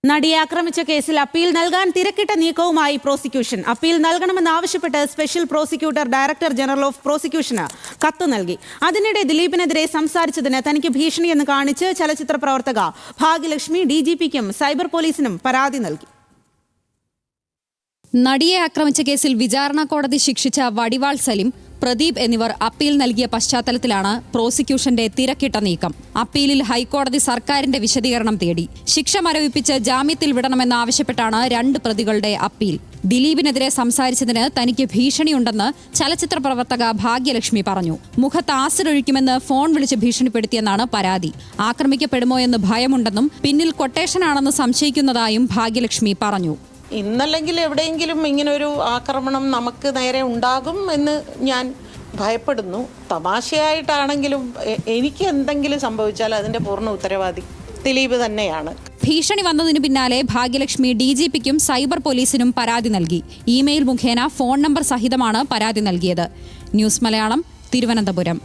നടിയെ ആക്രമിച്ച കേസിൽ അപ്പീൽ നൽകാൻ തിരക്കിട്ട നീക്കവുമായി പ്രോസിക്യൂഷൻ. അപ്പീൽ നൽകണമെന്നാവശ്യപ്പെട്ട് special prosecutor director general of പ്രോസിക്യൂഷന് കത്ത് നൽകി. അതിനിടെ ദിലീപിനെതിരെ സംസാരിച്ചതിന് തനിക്ക് ഭീഷണിയെന്ന് കാണിച്ച് ചലച്ചിത്ര പ്രവർത്തക ഭാഗ്യലക്ഷ്മി DGPക്കും സൈബർ പോലീസിനും പരാതി നൽകി. നടിയെ ആക്രമിച്ച കേസിൽ വിചാരണ കോടതി ശിക്ഷിച്ച വടിവാൾ സലിം, പ്രദീപ് എന്നിവർ അപ്പീൽ നൽകിയ പശ്ചാത്തലത്തിലാണ് പ്രോസിക്യൂഷന്റെ തിരക്കിട്ട നീക്കം. അപ്പീലിൽ ഹൈക്കോടതി സർക്കാരിന്റെ വിശദീകരണം തേടി. ശിക്ഷ മരവിപ്പിച്ച് ജാമ്യത്തിൽ വിടണമെന്നാവശ്യപ്പെട്ടാണ് 2 പ്രതികളുടെ അപ്പീൽ. ദിലീപിനെതിരെ സംസാരിച്ചതിന് തനിക്ക് ഭീഷണിയുണ്ടെന്ന് ചലച്ചിത്ര പ്രവർത്തക ഭാഗ്യലക്ഷ്മി പറഞ്ഞു. മുഖത്ത് ആസിഡ് ഒഴിക്കുമെന്ന് ഫോൺ വിളിച്ച് ഭീഷണിപ്പെടുത്തിയെന്നാണ് പരാതി. ആക്രമിക്കപ്പെടുമോ എന്ന് ഭയമുണ്ടെന്നും പിന്നിൽ കൊട്ടേഷനാണെന്ന് സംശയിക്കുന്നതായും ഭാഗ്യലക്ഷ്മി പറഞ്ഞു. ഇന്നല്ലെങ്കിൽ എവിടെയെങ്കിലും ഇങ്ങനൊരു ആക്രമണം നമുക്ക് നേരെ ഉണ്ടാകും എന്ന് ഞാൻ ഭയപ്പെടുന്നു. തമാശയായിട്ടാണെങ്കിലും എനിക്ക് എന്തെങ്കിലും സംഭവിച്ചാൽ അതിൻ്റെ പൂർണ്ണ ഉത്തരവാദി ദിലീപ് തന്നെയാണ്. ഭീഷണി വന്നതിന് പിന്നാലെ ഭാഗ്യലക്ഷ്മി DGPക്കും സൈബർ പോലീസിനും പരാതി നൽകി. ഇമെയിൽ മുഖേന ഫോൺ നമ്പർ സഹിതമാണ് പരാതി നൽകിയത്. ന്യൂസ് മലയാളം, തിരുവനന്തപുരം.